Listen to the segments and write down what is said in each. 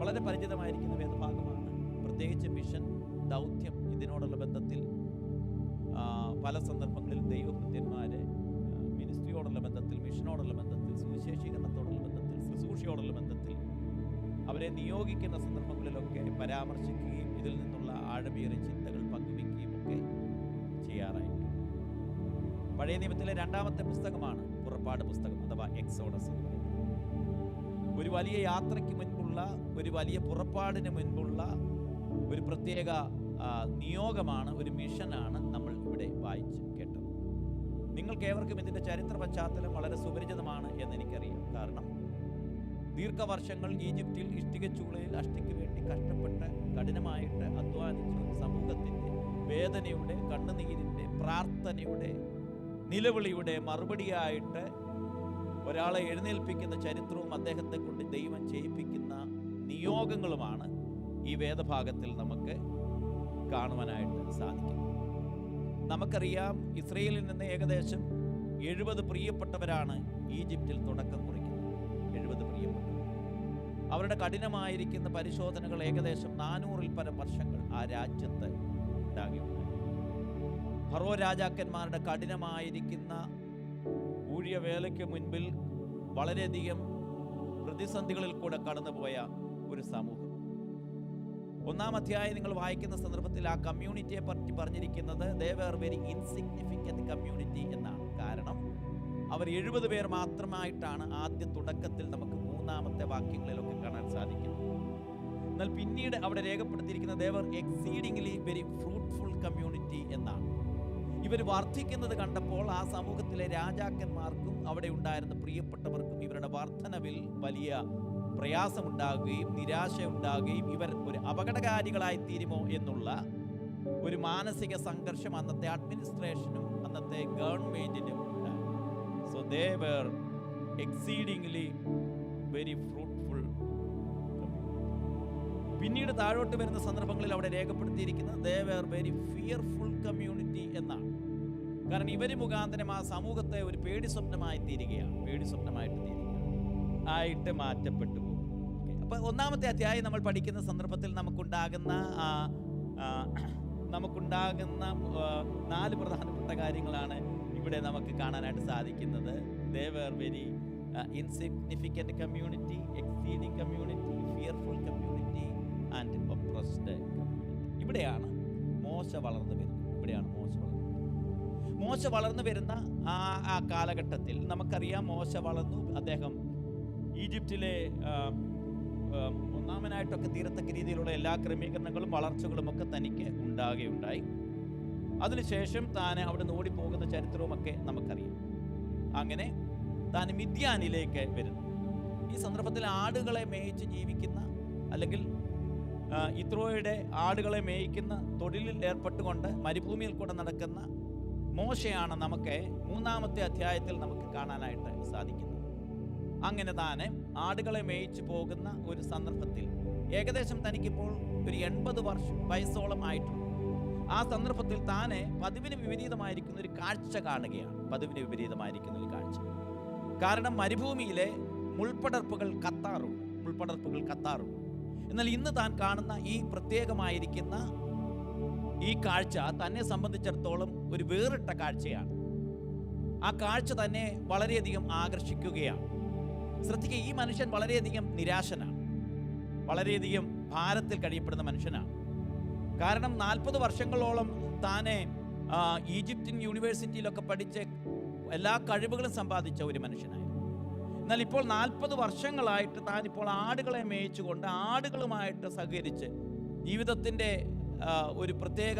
വളരെ പരിചിതമായിരിക്കുന്ന വേദഭാഗമാണ്. പ്രത്യേകിച്ച് മിഷൻ ദൗത്യം ഇതിനോടുള്ള ബന്ധത്തിൽ പല സന്ദർഭങ്ങളിലും ദൈവഭൃത്യന്മാരെ മിനിസ്ട്രിയോടുള്ള ബന്ധത്തിൽ, മിഷനോടുള്ള ബന്ധത്തിൽ, സുവിശേഷീകരണത്തോടുള്ള ബന്ധത്തിൽ, ശുശ്രൂഷയോടുള്ള ബന്ധത്തിൽ അവരെ നിയോഗിക്കുന്ന സന്ദർഭങ്ങളിലൊക്കെ പരാമർശിക്കുകയും ഇതിൽ നിന്നുള്ള ആഴമേറിയ ചിന്തകൾ പങ്കുവയ്ക്കുകയും ഒക്കെ ചെയ്യാറായിട്ടുണ്ട്. പഴയ നിയമത്തിലെ രണ്ടാമത്തെ പുസ്തകമാണ് പുറപ്പാട് പുസ്തകം അഥവാ എക്സോഡസ് എന്ന് പറയുന്നത്. ഒരു വലിയ യാത്രയ്ക്ക് മുൻപുള്ള, ഒരു വലിയ പുറപ്പാടിന് മുൻപുള്ള ഒരു പ്രത്യേക നിയോഗമാണ്, ഒരു മിഷനാണ് നമ്മൾ ഇവിടെ വായിച്ച് കേട്ടത്. നിങ്ങൾക്കേവർക്കും ഇതിൻ്റെ ചരിത്ര പശ്ചാത്തലം വളരെ സുപരിചിതമാണ് എന്നെനിക്കറിയാം. കാരണം ദീർഘവർഷങ്ങൾ ഈജിപ്തിൽ ഇഷ്ടികച്ചൂളയിൽ അഷ്ടിക്ക് വേണ്ടി കഷ്ടപ്പെട്ട് കഠിനമായിട്ട് അധ്വാനിച്ച ഒരു സമൂഹത്തിൻ്റെ വേദനയുടെ, കണ്ണുനീരിൻ്റെ, പ്രാർത്ഥനയുടെ, നിലവിളിയുടെ മറുപടിയായിട്ട് ഒരാളെ എഴുന്നേൽപ്പിക്കുന്ന ചരിത്രവും അദ്ദേഹത്തെ കൊണ്ട് ദൈവം ചെയ്യിപ്പിക്കുന്ന നിയോഗങ്ങളുമാണ് ഈ വേദഭാഗത്തിൽ നമുക്ക് കാണുവാനായിട്ട് സാധിക്കും. നമുക്കറിയാം, ഇസ്രയേലിൽ നിന്ന് ഏകദേശം 70 പ്രിയപ്പെട്ടവരാണ് ഈജിപ്തിൽ തുടക്കം കുറിക്കുന്നത്. 70 പ്രിയപ്പെട്ടവർ. അവരുടെ കഠിനമായിരിക്കുന്ന പരിശോധനകൾ ഏകദേശം 400-ൽ പരം വർഷങ്ങൾ ആ രാജ്യത്ത് ഉണ്ടാകുകയുണ്ടായി. ഫറോ രാജാക്കന്മാരുടെ കഠിനമായിരിക്കുന്ന ഊഴിയവേലയ്ക്ക് മുൻപിൽ വളരെയധികം പ്രതിസന്ധികളിൽ കൂടെ കടന്നുപോയ ഒരു സമൂഹം. 1-ാം അധ്യായം നിങ്ങൾ വായിക്കുന്ന സന്ദർഭത്തിൽ ആ കമ്മ്യൂണിറ്റിയെ പറ്റി പറഞ്ഞിരിക്കുന്നത് they were very insignificant community എന്നാണ്. കാരണം അവർ 70 പേർ മാത്രമായിട്ടാണ് ആദ്യ തുടക്കത്തിൽ നമുക്ക് 3-ാമത്തെ വാക്യങ്ങളിലൊക്കെ കാണാൻ സാധിക്കുന്നത്. എന്നാൽ പിന്നീട് അവിടെ രേഖപ്പെടുത്തിയിരിക്കുന്നത് they were exceedingly very fruitful community എന്നാണ്. ഇവർ വർദ്ധിക്കുന്നത് കണ്ടപ്പോൾ ആ സമൂഹത്തിലെ രാജാക്കന്മാർക്കും അവിടെ ഉണ്ടായിരുന്ന പ്രിയപ്പെട്ടവർക്കും ഇവരുടെ വർധനവിൽ വലിയ പ്രയാസമുണ്ടാകുകയും നിരാശ ഉണ്ടാകുകയും ഇവർ ഒരു അപകടകാരികളായി തീരുമോ എന്നുള്ള ഒരു മാനസിക സംഘർഷം അന്നത്തെ അഡ്മിനിസ്ട്രേഷനും അന്നത്തെ ഗവൺമെന്റിനും ഉണ്ടായി. So they were exceedingly very fruitful. പിന്നീട് താഴോട്ട് വരുന്ന സന്ദർഭങ്ങളിൽ അവിടെ രേഖപ്പെടുത്തിയിരിക്കുന്നത് they were very fearful community എന്നാണ്. കാരണം ഇവർ മുഖാന്തരം ആ സമൂഹത്തെ ഒരു പേടി സ്വപ്നമായി തീരുകയാണ്, പേടി സ്വപ്നമായിട്ട് തീരുകയാണ്, ആയിട്ട് മാറ്റപ്പെട്ടു പോകും. അപ്പോൾ 1-ാമത്തെ അധ്യായം നമ്മൾ പഠിക്കുന്ന സന്ദർഭത്തിൽ നമുക്കുണ്ടാകുന്ന 4 പ്രധാനപ്പെട്ട കാര്യങ്ങളാണ് ഇവിടെ നമുക്ക് കാണാനായിട്ട് സാധിക്കുന്നത്. They were very insignificant community, exceeding community, fearful community and oppressed community. ഇവിടെയാണ് മോശ വളർന്നു വരുന്നത്. മോശ വളർന്നു വരുന്ന ആ കാലഘട്ടത്തിൽ നമുക്കറിയാം, മോശ വളർന്നു. അദ്ദേഹം ഈജിപ്തിലെ ഒന്നാമനായിട്ടൊക്കെ തീരത്തക്ക രീതിയിലുള്ള എല്ലാ ക്രമീകരണങ്ങളും വളർച്ചകളും ഒക്കെ തനിക്ക് ഉണ്ടാകുകയുണ്ടായി. അതിനുശേഷം താൻ അവിടെ നിന്ന് ഓടിപ്പോകുന്ന ചരിത്രവുമൊക്കെ നമുക്കറിയാം. അങ്ങനെ താൻ മിദ്യാനിലേക്ക് വരുന്നു. ഈ സന്ദർഭത്തിൽ ആടുകളെ മേയിച്ച് ജീവിക്കുന്ന, അല്ലെങ്കിൽ ഇത്രോയുടെ ആടുകളെ മേയിക്കുന്ന തൊഴിലിൽ ഏർപ്പെട്ടുകൊണ്ട് മരുഭൂമിയിൽ കൂടെ നടക്കുന്ന മോശയാണ് നമുക്ക് 3-ാമത്തെ അധ്യായത്തിൽ നമുക്ക് കാണാനായിട്ട് സാധിക്കുന്നത്. അങ്ങനെ താന് ആടുകളെ മേയിച്ചു പോകുന്ന ഒരു സന്ദർഭത്തിൽ ഏകദേശം തനിക്കിപ്പോൾ ഒരു 80 വയസ്സോളം ആയിട്ടുണ്ട്. ആ സന്ദർഭത്തിൽ താന് പതിവിന് വിപരീതമായിരിക്കുന്ന ഒരു കാഴ്ച കാണുകയാണ്. പതിവിന് വിപരീതമായിരിക്കുന്ന ഒരു കാഴ്ച. കാരണം മരുഭൂമിയിലെ മുൾപടർപ്പുകൾ കത്താറുണ്ട്. എന്നാൽ ഇന്ന് താൻ കാണുന്ന ഈ പ്രത്യേകമായിരിക്കുന്ന ഈ കാഴ്ച തന്നെ സംബന്ധിച്ചിടത്തോളം ഒരു വേറിട്ട കാഴ്ചയാണ്. ആ കാഴ്ച തന്നെ വളരെയധികം ആകർഷിക്കുകയാണ്. ശ്രദ്ധിക്കുക, ഈ മനുഷ്യൻ വളരെയധികം നിരാശനാണ്, വളരെയധികം ഭാരത്തിൽ കഴിയപ്പെടുന്ന മനുഷ്യനാണ്. കാരണം 40 വർഷങ്ങളോളം താനെ ഈജിപ്ഷ്യൻ യൂണിവേഴ്സിറ്റിയിലൊക്കെ പഠിച്ച് എല്ലാ കഴിവുകളും സമ്പാദിച്ച ഒരു മനുഷ്യനായിരുന്നു. എന്നാൽ ഇപ്പോൾ 40 വർഷങ്ങളായിട്ട് താനിപ്പോൾ ആടുകളെ മേയിച്ചുകൊണ്ട് ആടുകളുമായിട്ട് സഹകരിച്ച് ജീവിതത്തിൻ്റെ ഒരു പ്രത്യേക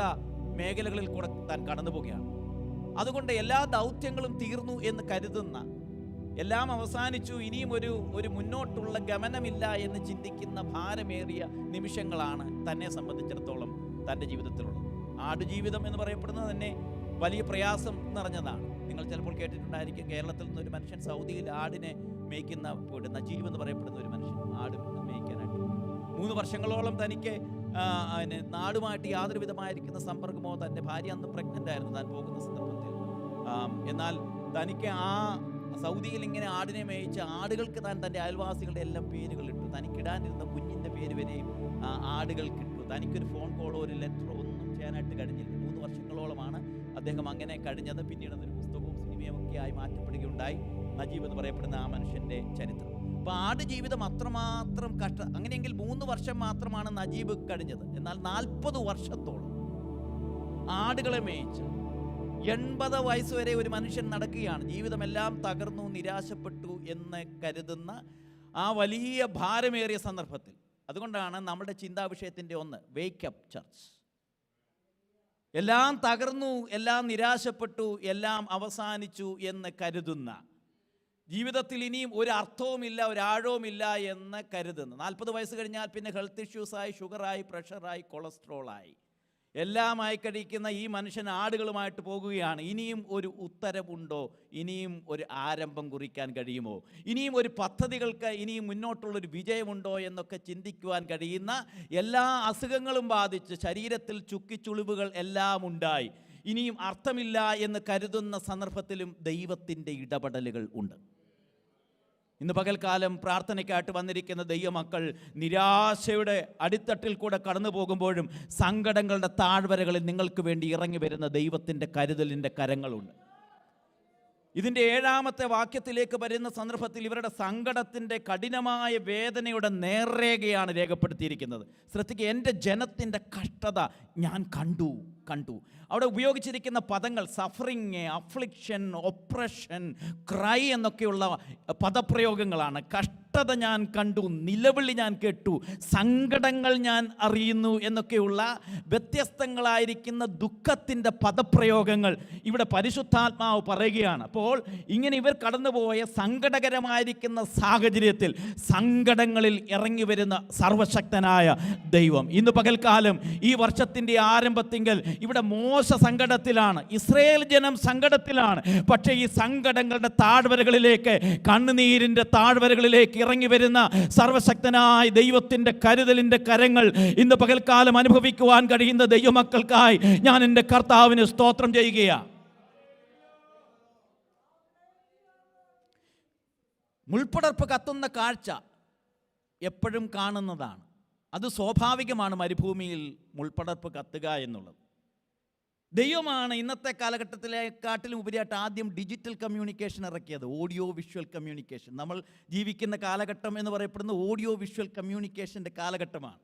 മേഖലകളിൽ കൂടെ താൻ കടന്നു പോവുകയാണ്. അതുകൊണ്ട് എല്ലാ ദൗത്യങ്ങളും തീർന്നു എന്ന് കരുതുന്ന, എല്ലാം അവസാനിച്ചു, ഇനിയും ഒരു മുന്നോട്ടുള്ള ഗമനമില്ല എന്ന് ചിന്തിക്കുന്ന ഭാരമേറിയ നിമിഷങ്ങളാണ് തന്നെ സംബന്ധിച്ചിടത്തോളം തൻ്റെ ജീവിതത്തിലുള്ളത്. ആടുജീവിതം എന്ന് പറയപ്പെടുന്നത് തന്നെ വലിയ പ്രയാസം നിറഞ്ഞതാണ്. നിങ്ങൾ ചിലപ്പോൾ കേട്ടിട്ടുണ്ടായിരിക്കും, കേരളത്തിൽ നിന്നൊരു മനുഷ്യൻ സൗദിയിൽ ആടിനെ മേയ്ക്കുന്ന നജീബ് എന്ന് പറയപ്പെടുന്ന ഒരു മനുഷ്യൻ ആട് മേയ്ക്കാനായിട്ട് 3 വർഷങ്ങളോളം തനിക്ക് നാടുമായിട്ട് യാതൊരു വിധമായിരിക്കുന്ന സമ്പർക്കമോ, തൻ്റെ ഭാര്യ അന്ന് പ്രഗ്നൻ്റ് ആയിരുന്നു താൻ പോകുന്ന സന്ദർഭത്തിൽ. എന്നാൽ തനിക്ക് ആ സൗദിയിൽ ഇങ്ങനെ ആടിനെ മേയിച്ച ആടുകൾക്ക് താൻ തൻ്റെ അയൽവാസികളുടെ എല്ലാം പേരുകൾ ഇട്ടു. തനിക്കിടാനിരുന്ന കുഞ്ഞിൻ്റെ പേര് വരെയും ആടുകൾക്ക് ഇട്ടു. തനിക്കൊരു ഫോൺ കോളോ ഒരു ലെറ്ററോ ഒന്നും ചെയ്യാനായിട്ട് കഴിഞ്ഞില്ല. 3 വർഷങ്ങളോളമാണ് അദ്ദേഹം അങ്ങനെ കഴിഞ്ഞത്. പിന്നീട് അതൊരു പുസ്തകവും സിനിമയും ഒക്കെ ആയി മാറ്റപ്പെടുകയുണ്ടായി. നജീബ് എന്ന് പറയപ്പെടുന്ന ആ മനുഷ്യൻ്റെ ചരിത്രം. അപ്പോൾ ആട് ജീവിതം അത്രമാത്രം അങ്ങനെയെങ്കിൽ 3 വർഷം മാത്രമാണ് നജീബ് കഴിഞ്ഞത്. എന്നാൽ 40 വർഷത്തോളം ആടുകളെ മേയിച്ച് 80 വയസ്സ് വരെ ഒരു മനുഷ്യൻ നടക്കുകയാണ്. ജീവിതമെല്ലാം തകർന്നു, നിരാശപ്പെട്ടു എന്ന് കരുതുന്ന ആ വലിയ ഭാരമേറിയ സന്ദർഭത്തിൽ. അതുകൊണ്ടാണ് നമ്മുടെ ചിന്താവിഷയത്തിൻ്റെ ഒന്ന് വേക്കപ്പ് ചർച്ച്. എല്ലാം തകർന്നു, എല്ലാം നിരാശപ്പെട്ടു, എല്ലാം അവസാനിച്ചു എന്ന് കരുതുന്ന, ജീവിതത്തിൽ ഇനിയും ഒരു അർത്ഥവുമില്ല, ഒരാഴവുമില്ല എന്ന് കരുതുന്ന, 40 വയസ്സ് കഴിഞ്ഞാൽ പിന്നെ ഹെൽത്ത് ഇഷ്യൂസായി, ഷുഗറായി, പ്രഷറായി, കൊളസ്ട്രോളായി എല്ലാമായി കഴിക്കുന്ന ഈ മനുഷ്യൻ ആടുകളുമായിട്ട് പോകുകയാണ്. ഇനിയും ഒരു ഉത്തരവുണ്ടോ? ഇനിയും ഒരു ആരംഭം കുറിക്കാൻ കഴിയുമോ? ഇനിയും ഒരു പദ്ധതികൾക്ക് ഇനിയും മുന്നോട്ടുള്ളൊരു വിജയമുണ്ടോ എന്നൊക്കെ ചിന്തിക്കുവാൻ കഴിയുന്ന, എല്ലാ അസുഖങ്ങളും ബാധിച്ച് ശരീരത്തിൽ ചുക്കിച്ചുളിവുകൾ എല്ലാം ഉണ്ടായി ഇനിയും അർത്ഥമില്ല എന്ന് കരുതുന്ന സന്ദർഭത്തിലും ദൈവത്തിൻ്റെ ഇടപെടലുകൾ ഉണ്ട്. ഇന്ന് പകൽക്കാലം പ്രാർത്ഥനയ്ക്കായിട്ട് വന്നിരിക്കുന്ന ദൈവമക്കൾ നിരാശയുടെ അടിത്തട്ടിൽ കൂടെ കടന്നു പോകുമ്പോഴും സങ്കടങ്ങളുടെ താഴ്വരകളിൽ നിങ്ങൾക്ക് വേണ്ടി ഇറങ്ങി വരുന്ന ദൈവത്തിൻ്റെ കരുതലിൻ്റെ കരങ്ങളുണ്ട്. ഇതിൻ്റെ 7-ാമത്തെ വാക്യത്തിലേക്ക് വരുന്ന സന്ദർഭത്തിൽ ഇവരുടെ സങ്കടത്തിൻ്റെ കഠിനമായ വേദനയുടെ നേർരേഖയാണ് രേഖപ്പെടുത്തിയിരിക്കുന്നത്. ശ്രദ്ധിക്കുക, എൻ്റെ ജനത്തിൻ്റെ കഷ്ടത ഞാൻ കണ്ടു. അവിടെ ഉപയോഗിച്ചിരിക്കുന്ന പദങ്ങൾ സഫറിങ്, അഫ്ലിക്ഷൻ, ഒപ്രഷൻ, ക്രൈ എന്നൊക്കെയുള്ള പദപ്രയോഗങ്ങളാണ്. കഷ്ടത ഞാൻ കണ്ടു, നിലവിളി ഞാൻ കേട്ടു, സങ്കടങ്ങൾ ഞാൻ അറിയുന്നു എന്നൊക്കെയുള്ള വ്യത്യസ്തങ്ങളായിരിക്കുന്ന ദുഃഖത്തിൻ്റെ പദപ്രയോഗങ്ങൾ ഇവിടെ പരിശുദ്ധാത്മാവ് പറയുകയാണ്. അപ്പോൾ ഇങ്ങനെ ഇവർ കടന്നുപോയ സങ്കടകരമായിരിക്കുന്ന സാഹചര്യത്തിൽ സങ്കടങ്ങളിൽ ഇറങ്ങി വരുന്ന സർവശക്തനായ ദൈവം ഇന്ന് പകൽക്കാലം ഈ വർഷത്തിൻ്റെ ആരംഭത്തിങ്കൽ ഇവിടെ മോശ സങ്കടത്തിലാണ്, ഇസ്രായേൽ ജനം സങ്കടത്തിലാണ്. പക്ഷേ ഈ സങ്കടങ്ങളുടെ താഴ്വരകളിലേക്ക്, കണ്ണുനീരിൻ്റെ താഴ്വരകളിലേക്ക് ഇറങ്ങി വരുന്ന സർവശക്തനായ ദൈവത്തിൻ്റെ കരുതലിൻ്റെ കരങ്ങൾ ഇന്ന് പകൽക്കാലം അനുഭവിക്കുവാൻ കഴിയുന്ന ദൈവമക്കൾക്കായി ഞാൻ എൻ്റെ കർത്താവിന് സ്തോത്രം ചെയ്യുകയാണ്. മുൾപ്പടർപ്പ് കത്തുന്ന കാഴ്ച എപ്പോഴും കാണുന്നതാണ്. അത് സ്വാഭാവികമാണ് മരുഭൂമിയിൽ മുൾപ്പടർപ്പ് കത്തുക എന്നുള്ളത്. ദൈവമാണ് ഇന്നത്തെ കാലഘട്ടത്തിലെക്കാട്ടിലും ഉപരിയായിട്ട് ആദ്യം ഡിജിറ്റൽ കമ്മ്യൂണിക്കേഷൻ ഇറക്കിയത്, ഓഡിയോ വിഷ്വൽ കമ്മ്യൂണിക്കേഷൻ. നമ്മൾ ജീവിക്കുന്ന കാലഘട്ടം എന്ന് പറയപ്പെടുന്ന ഓഡിയോ വിഷ്വൽ കമ്മ്യൂണിക്കേഷൻ്റെ കാലഘട്ടമാണ്.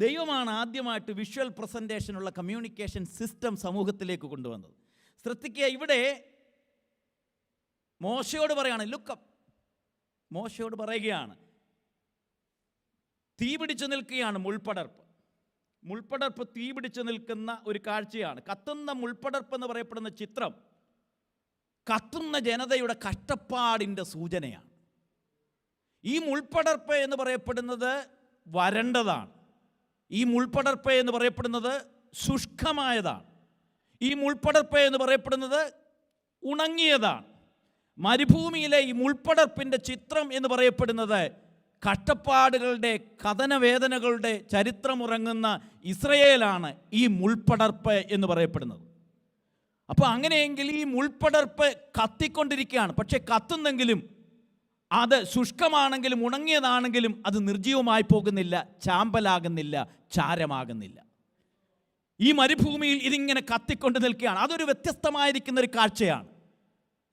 ദൈവമാണ് ആദ്യമായിട്ട് വിഷ്വൽ പ്രസൻറ്റേഷനുള്ള കമ്മ്യൂണിക്കേഷൻ സിസ്റ്റം സമൂഹത്തിലേക്ക് കൊണ്ടുവന്നത്. ശ്രദ്ധിക്കുക, ഇവിടെ മോശയോട് പറയാണ്, ലുക്കപ്പ്. മോശയോട് പറയുകയാണ്, തീ പിടിച്ചു നിൽക്കുകയാണ് മുൾപ്പടർപ്പ് തീ പിടിച്ചു നിൽക്കുന്ന ഒരു കാഴ്ചയാണ്. കത്തുന്ന മുൾപ്പടർപ്പ് എന്ന് പറയപ്പെടുന്ന ചിത്രം കത്തുന്ന ജനതയുടെ കഷ്ടപ്പാടിൻ്റെ സൂചനയാണ്. ഈ മുൾപ്പടർപ്പ് എന്ന് പറയപ്പെടുന്നത് വരണ്ടതാണ്. ഈ മുൾപ്പടർപ്പ് എന്ന് പറയപ്പെടുന്നത് ശുഷ്കമായതാണ്. ഈ മുൾപ്പടർപ്പ് എന്ന് പറയപ്പെടുന്നത് ഉണങ്ങിയതാണ്. മരുഭൂമിയിലെ ഈ മുൾപ്പടർപ്പിൻ്റെ ചിത്രം എന്ന് പറയപ്പെടുന്നത് കഷ്ടപ്പാടുകളുടെ, കഥനവേദനകളുടെ ചരിത്രമുറങ്ങുന്ന ഇസ്രയേലാണ് ഈ മുൾപ്പടർപ്പ് എന്ന് പറയപ്പെടുന്നത്. അപ്പോൾ അങ്ങനെയെങ്കിൽ ഈ മുൾപ്പടർപ്പ് കത്തിക്കൊണ്ടിരിക്കുകയാണ്. പക്ഷെ കത്തുന്നെങ്കിലും അത് ശുഷ്കമാണെങ്കിലും ഉണങ്ങിയതാണെങ്കിലും അത് നിർജീവമായി പോകുന്നില്ല, ചാമ്പലാകുന്നില്ല, ചാരമാകുന്നില്ല. ഈ മരുഭൂമിയിൽ ഇതിങ്ങനെ കത്തിക്കൊണ്ട് നിൽക്കുകയാണ്. അതൊരു വ്യത്യസ്തമായിരിക്കുന്ന ഒരു കാഴ്ചയാണ്.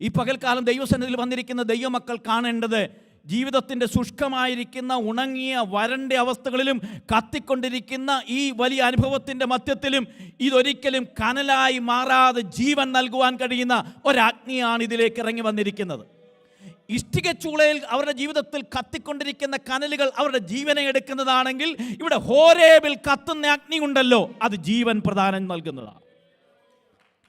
ഈ പകൽക്കാലം ദൈവസന്നിധിയിൽ വന്നിരിക്കുന്ന ദൈവമക്കൾ കാണേണ്ടത്, ജീവിതത്തിൻ്റെ ശുഷ്കമായിരിക്കുന്ന, ഉണങ്ങിയ, വരണ്ട അവസ്ഥകളിലും കത്തിക്കൊണ്ടിരിക്കുന്ന ഈ വലിയ അനുഭവത്തിൻ്റെ മധ്യത്തിലും ഇതൊരിക്കലും കനലായി മാറാതെ ജീവൻ നൽകുവാൻ കഴിയുന്ന ഒരഗ്നിയാണ് ഇതിലേക്ക് ഇറങ്ങി വന്നിരിക്കുന്നത്. ഇഷ്ടികച്ചൂളയിൽ അവരുടെ ജീവിതത്തിൽ കത്തിക്കൊണ്ടിരിക്കുന്ന കനലുകൾ അവരുടെ ജീവനെ എടുക്കുന്നതാണെങ്കിൽ, ഇവിടെ ഹോരേബിൽ കത്തുന്ന അഗ്നി ഉണ്ടല്ലോ, അത് ജീവൻ പ്രദാനം നൽകുന്നതാണ്.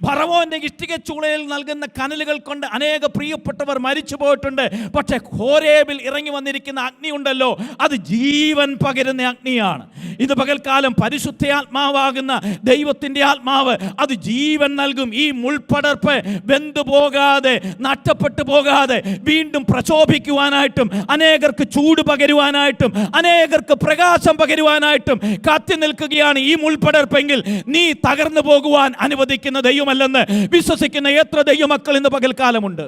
ഫറവോന്റെ ഇഷ്ടികച്ചൂളയിൽ നൽകുന്ന കനലുകൾ കൊണ്ട് അനേക പ്രിയപ്പെട്ടവർ മരിച്ചു പോയിട്ടുണ്ട്. പക്ഷെ ഹോരേബിൽ ഇറങ്ങി വന്നിരിക്കുന്ന അഗ്നി ഉണ്ടല്ലോ, അത് ജീവൻ പകരുന്ന അഗ്നിയാണ്. ഇത് പകൽക്കാലം പരിശുദ്ധാത്മാവാകുന്ന ദൈവത്തിൻ്റെ ആത്മാവ് അത് ജീവൻ നൽകും. ഈ മുൾപ്പടർപ്പ് വെന്തുപോകാതെ, നഷ്ടപ്പെട്ടു പോകാതെ വീണ്ടും പ്രശോഭിക്കുവാനായിട്ടും, അനേകർക്ക് ചൂട് പകരുവാനായിട്ടും, അനേകർക്ക് പ്രകാശം പകരുവാനായിട്ടും കത്തി നിൽക്കുകയാണ് ഈ മുൾപ്പടർപ്പെങ്കിൽ നീ തകർന്നു പോകുവാൻ അനുവദിക്കുന്ന ദൈവം ല്ലെന്ന് വിശ്വസിക്കുന്ന എത്ര ദൈവമക്കൾ ഇന്ന് പകൽക്കാലമുണ്ട്.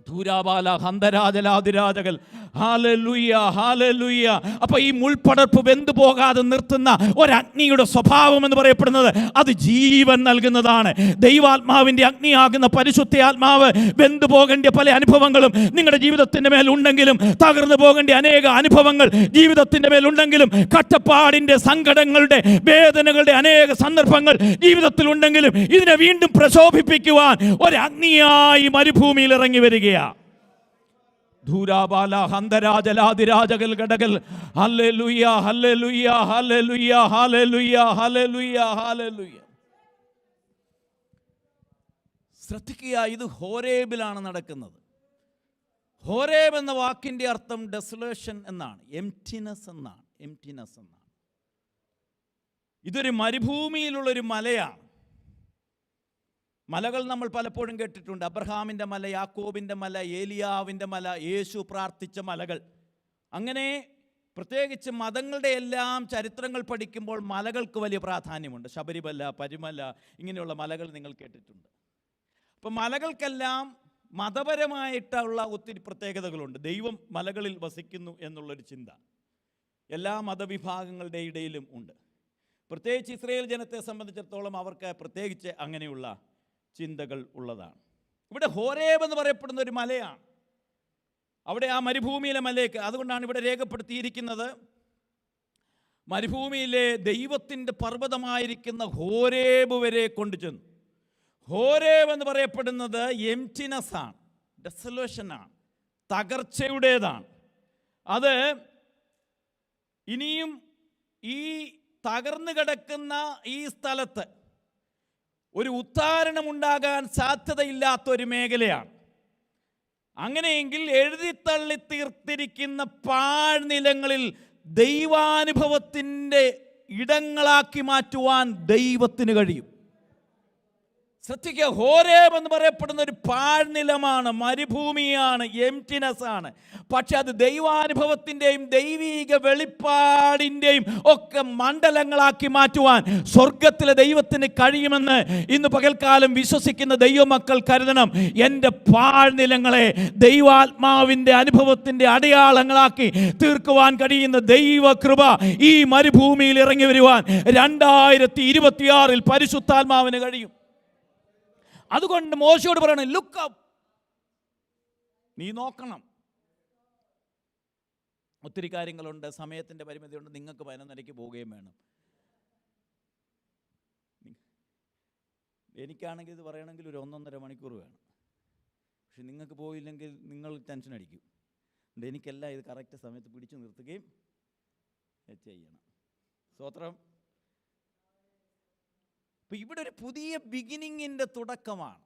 ധൂരാബാല ഹന്തരാജലാതിരാജകൾ. Hallelujah, hallelujah. അപ്പൊ ഈ മുൾപടർപ്പ് വെന്തു പോകാതെ നിർത്തുന്ന ഒരഗ്നിയുടെ സ്വഭാവം എന്ന് പറയപ്പെടുന്നത് അത് ജീവൻ നൽകുന്നതാണ്. ദൈവാത്മാവിന്റെ അഗ്നിയാകുന്ന പരിശുദ്ധ ആത്മാവ് വെന്തു പോകേണ്ട പല അനുഭവങ്ങളും നിങ്ങളുടെ ജീവിതത്തിന്റെ മേൽ ഉണ്ടെങ്കിലും, തകർന്നു പോകേണ്ട അനേക അനുഭവങ്ങൾ ജീവിതത്തിന്റെ മേൽ ഉണ്ടെങ്കിലും, കഷ്ടപ്പാടിന്റെ, സങ്കടങ്ങളുടെ, വേദനകളുടെ അനേക സന്ദർഭങ്ങൾ ജീവിതത്തിൽ ഉണ്ടെങ്കിലും, ഇതിനെ വീണ്ടും പ്രശോഭിപ്പിക്കുവാൻ ഒരു അഗ്നിയായി മരുഭൂമിയിൽ ഇറങ്ങി വരികയാണ്. ധൂരാബാല ഹന്തരാജലാതിരാജകൾ ഗടകൾ. Hallelujah, hallelujah, hallelujah, hallelujah, hallelujah, hallelujah. ശ്രദ്ധിക്കുക, ഇത് ഹോരേബിലാണ് നടക്കുന്നത്. ഹോരേബ് എന്ന വാക്കിൻ്റെ അർത്ഥം ഡെസലേഷൻ എന്നാണ്, എംപ്റ്റിനെസ് എന്നാണ്, എംപ്റ്റിനെസ് എന്നാണ്. ഇതൊരു മരുഭൂമിയിലുള്ളൊരു മലയാണ്. മലകൾ നമ്മൾ പലപ്പോഴും കേട്ടിട്ടുണ്ട്. അബ്രഹാമിൻ്റെ മല, യാക്കോബിൻ്റെ മല, ഏലിയാവിൻ്റെ മല, യേശു പ്രാർത്ഥിച്ച മലകൾ. അങ്ങനെ പ്രത്യേകിച്ച് മതങ്ങളുടെ എല്ലാം ചരിത്രങ്ങൾ പഠിക്കുമ്പോൾ മലകൾക്ക് വലിയ പ്രാധാന്യമുണ്ട്. ശബരിമല, പരുമല, ഇങ്ങനെയുള്ള മലകൾ നിങ്ങൾ കേട്ടിട്ടുണ്ട്. അപ്പം മലകൾക്കെല്ലാം മതപരമായിട്ടുള്ള ഒത്തിരി പ്രത്യേകതകളുണ്ട്. ദൈവം മലകളിൽ വസിക്കുന്നു എന്നുള്ളൊരു ചിന്ത എല്ലാ മതവിഭാഗങ്ങളുടെ ഇടയിലും ഉണ്ട്. പ്രത്യേകിച്ച് ഇസ്രായേൽ ജനത്തെ സംബന്ധിച്ചിടത്തോളം അവർക്ക് പ്രത്യേകിച്ച് അങ്ങനെയുള്ള ചിന്തകൾ ഉള്ളതാണ്. ഇവിടെ ഹോരേബ് എന്ന് പറയപ്പെടുന്ന ഒരു മലയാണ്. അവിടെ ആ മരുഭൂമിയിലെ മലയ്ക്ക്, അതുകൊണ്ടാണ് ഇവിടെ രേഖപ്പെടുത്തിയിരിക്കുന്നത്, മരുഭൂമിയിലെ ദൈവത്തിൻ്റെ പർവ്വതമായിരിക്കുന്ന ഹോരേബ് വരെ കൊണ്ടുചെന്നു. ഹോരേബ് എന്ന് പറയപ്പെടുന്നത് എംപ്റ്റിനെസ് ആണ്, ഡെസലേഷനാണ്, തകർച്ചയുടേതാണ്. അത് ഇനിയും ഈ തകർന്നു കിടക്കുന്ന ഈ സ്ഥലത്ത് ഒരു ഉദ്ധാരണമുണ്ടാകാൻ സാധ്യതയില്ലാത്തൊരു മേഖലയാണ്. അങ്ങനെയെങ്കിൽ എഴുതിത്തള്ളി തീർത്തിരിക്കുന്ന പാഴ്നിലങ്ങളിൽ ദൈവാനുഭവത്തിൻ്റെ ഇടങ്ങളാക്കി മാറ്റുവാൻ ദൈവത്തിന് കഴിയും. ശ്രദ്ധിക്കുക, ഹോരേബ് എന്ന് പറയപ്പെടുന്ന ഒരു പാഴ്നിലമാണ്, മരുഭൂമിയാണ്, എംപ്റ്റിനെസ് ആണ്. പക്ഷെ അത് ദൈവാനുഭവത്തിൻ്റെയും ദൈവീക വെളിപ്പാടിൻ്റെയും ഒക്കെ മണ്ഡലങ്ങളാക്കി മാറ്റുവാൻ സ്വർഗത്തിലെ ദൈവത്തിന് കഴിയുമെന്ന് ഇന്ന് പകൽക്കാലം വിശ്വസിക്കുന്ന ദൈവമക്കൾ കരുതണം. എൻ്റെ പാഴ്നിലങ്ങളെ ദൈവാത്മാവിൻ്റെ അനുഭവത്തിൻ്റെ അടയാളങ്ങളാക്കി തീർക്കുവാൻ കഴിയുന്ന ദൈവകൃപ ഈ മരുഭൂമിയിൽ ഇറങ്ങി വരുവാൻ 2026 പരിശുദ്ധാത്മാവിന് കഴിയും. അതുകൊണ്ട് മോശയോട് പറയണം, ലുക്ക് അപ്പ്, നീ നോക്കണം. ഒത്തിരി കാര്യങ്ങളുണ്ട്, സമയത്തിൻ്റെ പരിമിതിയുണ്ട്. നിങ്ങൾക്ക് 11:30 പോവുകയും വേണം. എനിക്കാണെങ്കിൽ ഇത് പറയണമെങ്കിൽ ഒരു 1.5 മണിക്കൂർ വേണം. പക്ഷെ നിങ്ങൾക്ക് പോയില്ലെങ്കിൽ നിങ്ങൾ ടെൻഷൻ അടിക്കും. എനിക്കെല്ലാം ഇത് കറക്റ്റ് സമയത്ത് പിടിച്ചു നിർത്തുകയും ചെയ്യണം. സ്തോത്രം. അപ്പം ഇവിടെ ഒരു പുതിയ ബിഗിനിങ്ങിൻ്റെ തുടക്കമാണ്.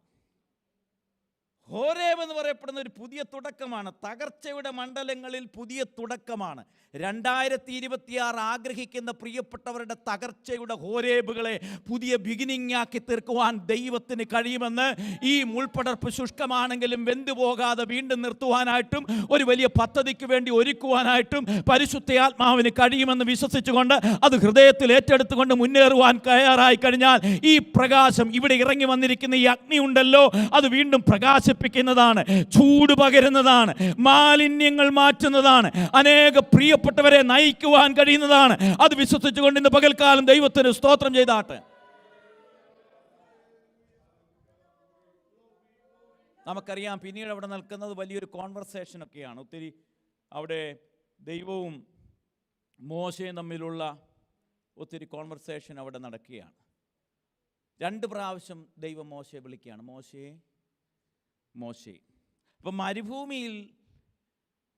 ഹോരേബ് എന്ന് പറയപ്പെടുന്ന ഒരു പുതിയ തുടക്കമാണ്. തകർച്ചയുടെ മണ്ഡലങ്ങളിൽ പുതിയ തുടക്കമാണ്. 2026 ആഗ്രഹിക്കുന്ന പ്രിയപ്പെട്ടവരുടെ തകർച്ചയുടെ ഹോരേബുകളെ പുതിയ ബിഗിനിങ് ആക്കി തീർക്കുവാൻ ദൈവത്തിന് കഴിയുമെന്ന്, ഈ മുൾപടർപ്പ് ശുഷ്കമാണെങ്കിലും വെന്തുപോകാതെ വീണ്ടും നിർത്തുവാനായിട്ടും ഒരു വലിയ പദ്ധതിക്ക് വേണ്ടി ഒരുക്കുവാനായിട്ടും പരിശുദ്ധ ആത്മാവിന് കഴിയുമെന്ന് വിശ്വസിച്ചുകൊണ്ട് അത് ഹൃദയത്തിൽ ഏറ്റെടുത്തുകൊണ്ട് മുന്നേറുവാൻ തയ്യാറായി കഴിഞ്ഞാൽ ഈ പ്രകാശം, ഇവിടെ ഇറങ്ങി വന്നിരിക്കുന്ന ഈ അഗ്നി ഉണ്ടല്ലോ, അത് വീണ്ടും പ്രകാശിപ്പിക്കുന്നതാണ്, ചൂട് പകരുന്നതാണ്, മാലിന്യങ്ങൾ മാറ്റുന്നതാണ്, അനേക പ്രിയപ്പെട്ടവരെ നയിക്കുവാൻ കഴിയുന്നതാണ്. അത് വിശ്വസിച്ചുകൊണ്ട് ഇന്ന് പകൽക്കാലം ദൈവത്തിന് സ്തോത്രം ചെയ്താട്ടെ. നമുക്കറിയാം, പിന്നീട് അവിടെ നിൽക്കുന്നത് വലിയൊരു കോൺവെർസേഷനൊക്കെയാണ്. ഒത്തിരി അവിടെ ദൈവവും മോശയും തമ്മിലുള്ള ഒത്തിരി കോൺവെർസേഷൻ അവിടെ നടക്കുകയാണ്. 2 പ്രാവശ്യം ദൈവം മോശയെ വിളിക്കുകയാണ്, മോശേ മോശേ. അപ്പം മരുഭൂമിയിൽ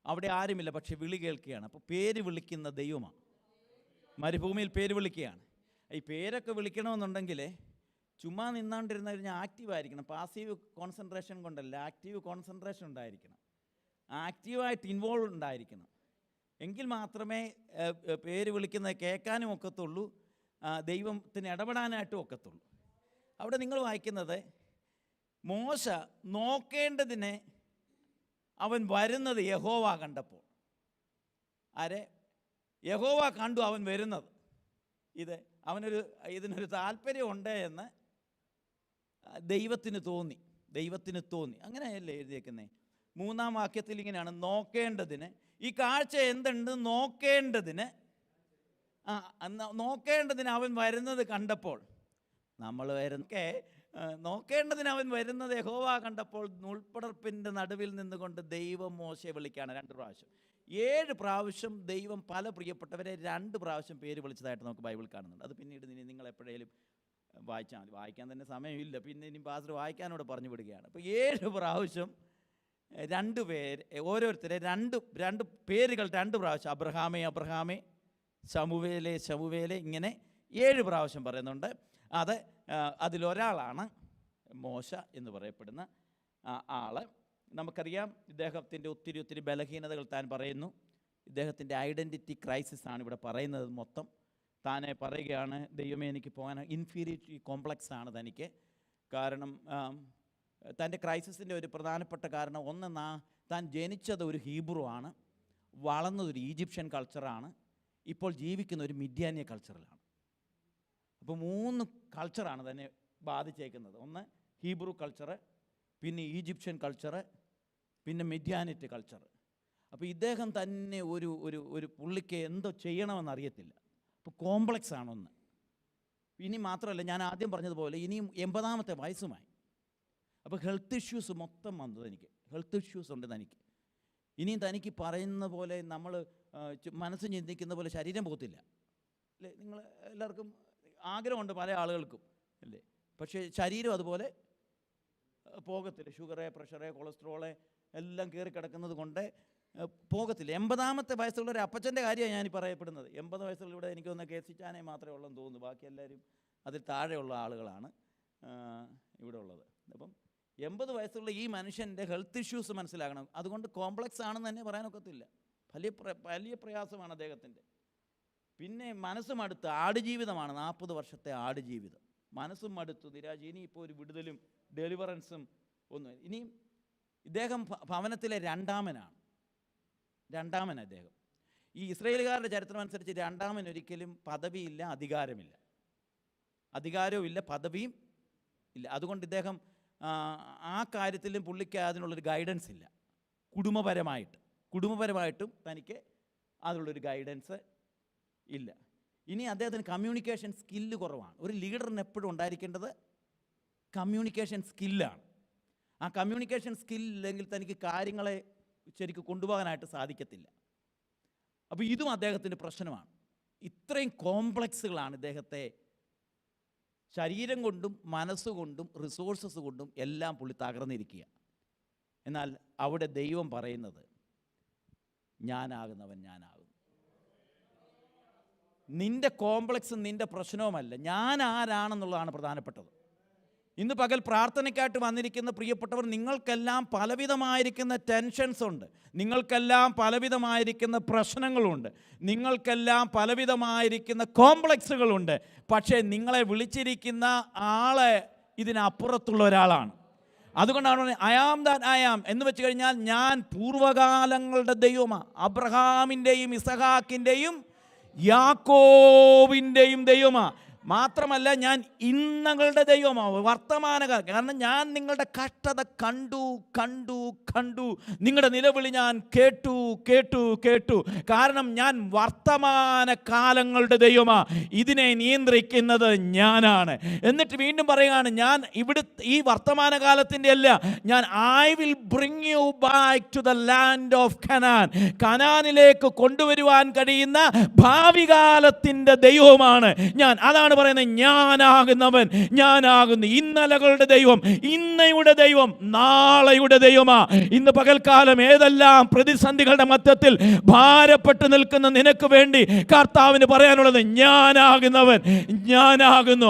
അവിടെ ആരുമില്ല, പക്ഷെ വിളി കേൾക്കുകയാണ്. അപ്പോൾ പേര് വിളിക്കുന്ന ദൈവമാണ്. മരുഭൂമിയിൽ പേര് വിളിക്കുകയാണ്. ഈ പേരൊക്കെ വിളിക്കണമെന്നുണ്ടെങ്കിൽ ചുമ്മാ നിന്നാണ്ടിരുന്ന കഴിഞ്ഞാൽ ആക്റ്റീവായിരിക്കണം. പാസീവ് കോൺസെൻട്രേഷൻ കൊണ്ടല്ല, ആക്റ്റീവ് കോൺസെൻട്രേഷൻ ഉണ്ടായിരിക്കണം, ആക്റ്റീവായിട്ട് ഇൻവോൾവ് ഉണ്ടായിരിക്കണം. എങ്കിൽ മാത്രമേ പേര് വിളിക്കുന്നത് കേൾക്കാനും ഒക്കത്തുള്ളൂ, ദൈവത്തിന് ഇടപെടാനായിട്ടും ഒക്കത്തുള്ളൂ. അവിടെ നിങ്ങൾ വായിക്കുന്നത്, മോശ നോക്കേണ്ടതിനെ അവൻ വരുന്നത് യഹോവ കണ്ടപ്പോൾ. ആരെ? യഹോവ കണ്ടു അവൻ വരുന്നത്. ഇതിനൊരു താല്പര്യമുണ്ട് എന്ന് ദൈവത്തിന് തോന്നി. അങ്ങനെയല്ലേ എഴുതിയേക്കുന്നത്? 3-ാം വാക്യത്തിൽ ഇങ്ങനെയാണ്, നോക്കേണ്ടതിന്. ഈ കാഴ്ച എന്തുണ്ട്? നോക്കേണ്ടതിന് അവൻ വരുന്നത് കണ്ടപ്പോൾ, നമ്മൾ നോക്കേണ്ടതിന് അവൻ വരുന്നത് യഹോവ കണ്ടപ്പോൾ മുൾപ്പടർപ്പിൻ്റെ നടുവിൽ നിന്നുകൊണ്ട് ദൈവം മോശയെ വിളിക്കുകയാണ് 2 പ്രാവശ്യം. 7 പ്രാവശ്യം ദൈവം പല പ്രിയപ്പെട്ടവരെ 2 പ്രാവശ്യം പേര് വിളിച്ചതായിട്ട് നമുക്ക് ബൈബിൾ കാണുന്നുണ്ട്. അത് പിന്നീട് നിങ്ങൾ എപ്പോഴേലും വായിച്ചാൽ മതി. വായിക്കാൻ തന്നെ സമയമില്ല, പിന്നെ ഇനി പാസ്റ്റർ വായിക്കാനോട് പറഞ്ഞു വിടുകയാണ്. അപ്പോൾ 7 പ്രാവശ്യം 2 പേര്, ഓരോരുത്തരെ 2 പേരുകൾ 2 പ്രാവശ്യം, അബ്രഹാമേ അബ്രഹാമേ, ശമൂവേലേ, ഇങ്ങനെ 7 പ്രാവശ്യം പറയുന്നുണ്ട്. അതിലൊരാളാണ് മോശ എന്ന് പറയപ്പെടുന്ന ആൾ. നമുക്കറിയാം, ഇദ്ദേഹത്തിൻ്റെ ഒത്തിരി ബലഹീനതകൾ താൻ പറയുന്നു. ഇദ്ദേഹത്തിൻ്റെ ഐഡൻറ്റിറ്റി ക്രൈസിസ് ആണ് ഇവിടെ പറയുന്നത് മൊത്തം. താനെ പറയുകയാണ്, ദൈവമേ എനിക്ക് പോകാൻ ഇൻഫീരിയോറിറ്റി കോംപ്ലക്സ് ആണ് തനിക്ക്. കാരണം തൻ്റെ ക്രൈസിസിൻ്റെ ഒരു പ്രധാനപ്പെട്ട കാരണം, ഒന്ന്, താൻ ജനിച്ചത് ഒരു ഹീബ്രു ആണ്, വളർന്നതൊരു ഈജിപ്ഷ്യൻ കൾച്ചറാണ്, ഇപ്പോൾ ജീവിക്കുന്ന ഒരു മിദ്യാന്യ കൾച്ചറിലാണ്. അപ്പോൾ 3 കൾച്ചറാണ് തന്നെ ബാധിച്ചേക്കുന്നത്. ഒന്ന് ഹീബ്രു കൾച്ചറ്, പിന്നെ ഈജിപ്ഷ്യൻ കൾച്ചറ്, പിന്നെ മിദ്യാനിറ്റ് കൾച്ചർ. അപ്പോൾ ഇദ്ദേഹം തന്നെ ഒരു പുള്ളിക്ക് എന്തോ ചെയ്യണമെന്നറിയത്തില്ല. അപ്പോൾ കോംപ്ലക്സ് ആണൊന്ന്. ഇനി മാത്രമല്ല, ഞാൻ ആദ്യം പറഞ്ഞതുപോലെ ഇനിയും 80-ാമത്തെ വയസ്സുമായി. അപ്പോൾ ഹെൽത്ത് ഇഷ്യൂസ് മൊത്തം വന്നു തനിക്ക്. ഹെൽത്ത് ഇഷ്യൂസ് ഉണ്ട് തനിക്ക്. ഇനിയും തനിക്ക് പറയുന്ന പോലെ, നമ്മൾ മനസ്സ് ചിന്തിക്കുന്ന പോലെ ശരീരം പോകത്തില്ല അല്ലേ? നിങ്ങൾ എല്ലാവർക്കും ആഗ്രഹമുണ്ട്, പല ആളുകൾക്കും അല്ലേ? പക്ഷേ ശരീരം അതുപോലെ പോകത്തില്ല. ഷുഗറ്, പ്രഷറ്, കൊളസ്ട്രോള് എല്ലാം കയറി കിടക്കുന്നത് കൊണ്ട് പോകത്തില്ല. 80-ാമത്തെ വയസ്സുള്ള ഒരു അപ്പച്ചൻ്റെ കാര്യമാണ് ഞാൻ പറയപ്പെടുന്നത്. 80 വയസ്സുള്ള ഇവിടെ എനിക്ക് തോന്നുന്ന കേസിച്ചാനേ മാത്രമേ ഉള്ളെന്ന് തോന്നുന്നു. ബാക്കി എല്ലാവരും അതിൽ താഴെയുള്ള ആളുകളാണ് ഇവിടെ ഉള്ളത്. അപ്പം 80 വയസ്സുള്ള ഈ മനുഷ്യൻ്റെ ഹെൽത്ത് ഇഷ്യൂസ് മനസ്സിലാക്കണം. അതുകൊണ്ട് കോംപ്ലക്സ് ആണെന്ന് തന്നെ പറയാനൊക്കത്തില്ല. വലിയ പ്രയാസമാണ് അദ്ദേഹത്തിൻ്റെ. പിന്നെ മനസ്സും അടുത്ത് ആടുജീവിതമാണ്, 40 വർഷത്തെ ആടുജീവിതം. മനസ്സും അടുത്തു, നിരാശ. ഇനിയിപ്പോൾ ഒരു വിടുതലും ഡെലിവറൻസും ഒന്നും. ഇനിയും ഇദ്ദേഹം ഭവനത്തിലെ രണ്ടാമനാണ് ഇദ്ദേഹം. ഈ ഇസ്രായേലുകാരുടെ ചരിത്രം അനുസരിച്ച് രണ്ടാമൻ ഒരിക്കലും പദവിയില്ല, അധികാരവും ഇല്ല, പദവിയും ഇല്ല. അതുകൊണ്ട് ഇദ്ദേഹം ആ കാര്യത്തിലും പുള്ളിക്ക് അതിനുള്ളൊരു ഗൈഡൻസ് ഇല്ല. കുടുംബപരമായിട്ടും തനിക്ക് അതിനുള്ളൊരു ഗൈഡൻസ് ഇല്ല. ഇനി അദ്ദേഹത്തിന് കമ്മ്യൂണിക്കേഷൻ സ്കില്ല് കുറവാണ്. ഒരു ലീഡറിന് എപ്പോഴും ഉണ്ടായിരിക്കേണ്ടത് കമ്മ്യൂണിക്കേഷൻ സ്കില്ലാണ്. ആ കമ്മ്യൂണിക്കേഷൻ സ്കില്ലില്ലെങ്കിൽ തനിക്ക് കാര്യങ്ങളെ ശരിക്കും കൊണ്ടുപോകാനായിട്ട് സാധിക്കത്തില്ല. അപ്പോൾ ഇതും അദ്ദേഹത്തിൻ്റെ പ്രശ്നമാണ്. ഇത്രയും കോംപ്ലക്സുകളാണ് ഇദ്ദേഹത്തെ ശരീരം കൊണ്ടും മനസ്സുകൊണ്ടും റിസോഴ്സസ് കൊണ്ടും എല്ലാം പുള്ളി തകർന്നിരിക്കുക. എന്നാൽ അവിടെ ദൈവം പറയുന്നത്, ഞാനാകുന്നവൻ ഞാനാകുന്നു. നിൻ്റെ കോംപ്ലക്സും നിൻ്റെ പ്രശ്നവുമല്ല, ഞാൻ ആരാണെന്നുള്ളതാണ് പ്രധാനപ്പെട്ടത്. ഇന്ന് പകൽ പ്രാർത്ഥനയ്ക്കായിട്ട് വന്നിരിക്കുന്ന പ്രിയപ്പെട്ടവർ, നിങ്ങൾക്കെല്ലാം പലവിധമായിരിക്കുന്ന ടെൻഷൻസ് ഉണ്ട്, നിങ്ങൾക്കെല്ലാം പലവിധമായിരിക്കുന്ന പ്രശ്നങ്ങളുണ്ട്, നിങ്ങൾക്കെല്ലാം പലവിധമായിരിക്കുന്ന കോംപ്ലക്സുകളുണ്ട്. പക്ഷേ നിങ്ങളെ വിളിച്ചിരിക്കുന്ന ആള് ഇതിനപ്പുറത്തുള്ള ഒരാളാണ്. അതുകൊണ്ടാണ് I am that I am എന്ന് വെച്ച് കഴിഞ്ഞാൽ, ഞാൻ പൂർവ്വകാലങ്ങളുടെ ദൈവമാണ്, അബ്രഹാമിൻ്റെയും ഇസഹാക്കിൻ്റെയും യാക്കോബിൻ്റെയും ദൈവമാണ്. മാത്രമല്ല, ഞാൻ ഇന്നങ്ങളുടെ ദൈവമാണ്, വർത്തമാനകാലം. കാരണം ഞാൻ നിങ്ങളുടെ കഷ്ടത കണ്ടു. നിങ്ങളുടെ നിലവിളി ഞാൻ കേട്ടു. കാരണം ഞാൻ വർത്തമാനകാലങ്ങളുടെ ദൈവമാണ്, ഇതിനെ നിയന്ത്രിക്കുന്നത് ഞാനാണ്. എന്നിട്ട് വീണ്ടും പറയുകയാണ്, ഞാൻ ഈ വർത്തമാനകാലത്തിൻ്റെ അല്ല, ഞാൻ I will bring you back to the land of Canaan. കനാനിലേക്ക് കൊണ്ടുവരുവാൻ കഴിയുന്ന ഭാവി കാലത്തിൻ്റെ ദൈവമാണ് ഞാൻ. അതാണ് പറയുന്നത്, ഞാനാകുന്നു ഇന്നലകളുടെ ദൈവം, ഇന്നയുടെ ദൈവം, നാളെയുടെ ദൈവമാ. ഇന്ന് പകൽക്കാലം ഏതെല്ലാം പ്രതിസന്ധികളുടെ മധ്യത്തിൽ ഭാരപ്പെട്ട് നിൽക്കുന്ന നിനക്ക് വേണ്ടി കർത്താവിന് പറയാനുള്ളത്, ഞാനാകുന്നു.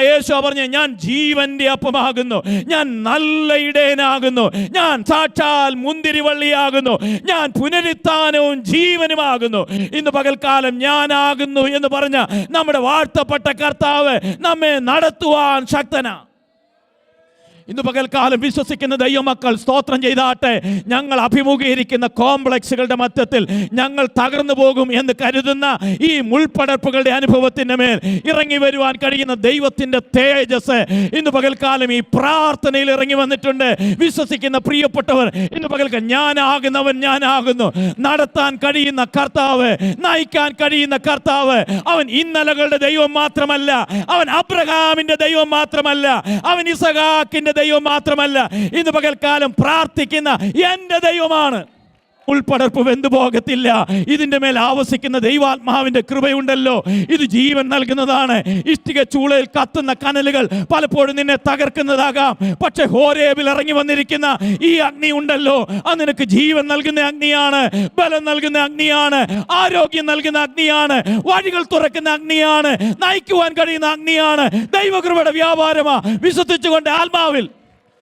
യേശു പറഞ്ഞു, ഞാൻ ജീവന്റെ അപ്പമാകുന്നു, ഞാൻ നല്ല ഇടയനാകുന്നു, ഞാൻ സാക്ഷാൽ മുന്തിരിവള്ളിയാകുന്നു, ഞാൻ പുനരുത്ഥാനവും ജീവനുമാകുന്നു. ഇന്ന് പകൽക്കാലം ഞാനാകുന്നു എന്ന് പറഞ്ഞ നമ്മുടെ വാഴ്ത്തപ്പെട്ട കർത്താവ് നമ്മെ നടത്തുവാൻ ശക്തനാ. ഇന്ന് പകൽക്കാലം വിശ്വസിക്കുന്ന ദൈവമക്കൾ സ്തോത്രം ചെയ്താട്ടെ. ഞങ്ങൾ അഭിമുഖീകരിക്കുന്ന കോംപ്ലക്സുകളുടെ മധ്യത്തിൽ ഞങ്ങൾ തകർന്നു പോകും എന്ന് കരുതുന്ന ഈ മുൾപടർപ്പുകളുടെ അനുഭവത്തിന്റെ മേൽ ഇറങ്ങി വരുവാൻ കഴിയുന്ന ദൈവത്തിന്റെ തേജസ് ഇന്ന് പകൽക്കാലം ഈ പ്രാർത്ഥനയിൽ ഇറങ്ങി വന്നിട്ടുണ്ട്. വിശ്വസിക്കുന്ന പ്രിയപ്പെട്ടവർ, ഇന്ന് പകൽക്കാലം ഞാനാകുന്നു. നടത്താൻ കഴിയുന്ന കർത്താവ്, നയിക്കാൻ കഴിയുന്ന കർത്താവ്, അവൻ ഇന്നലകളുടെ ദൈവം മാത്രമല്ല, അവൻ അബ്രഹാമിന്റെ ദൈവം മാത്രമല്ല, അവൻ ഇസഹാക്കിന്റെ ദൈവം മാത്രമല്ല, ഇന്ന് പകൽക്കാലം പ്രാർത്ഥിക്കുന്ന എന്റെ ദൈവമാണ്. ഉൾപ്പടർപ്പ് വെന്തുപോകത്തില്ല. ഇതിന്റെ മേൽ ആവസിക്കുന്ന ദൈവാത്മാവിന്റെ കൃപയുണ്ടല്ലോ, ഇത് ജീവൻ നൽകുന്നതാണ്. ഇഷ്ടിക ചൂളയിൽ കത്തുന്ന കനലുകൾ പലപ്പോഴും നിന്നെ തകർക്കുന്നതാകാം. പക്ഷെ ഹോരേബിൽ ഇറങ്ങി വന്നിരിക്കുന്ന ഈ അഗ്നി ഉണ്ടല്ലോ, അത് നിനക്ക് ജീവൻ നൽകുന്ന അഗ്നിയാണ്, ബലം നൽകുന്ന അഗ്നിയാണ്, ആരോഗ്യം നൽകുന്ന അഗ്നിയാണ്, വഴികൾ തുറക്കുന്ന അഗ്നിയാണ്, നയിക്കുവാൻ കഴിയുന്ന അഗ്നിയാണ്. ദൈവകൃപയുടെ വ്യാപാരമാ. വിശ്വസിച്ചുകൊണ്ട് ആത്മാവിൽ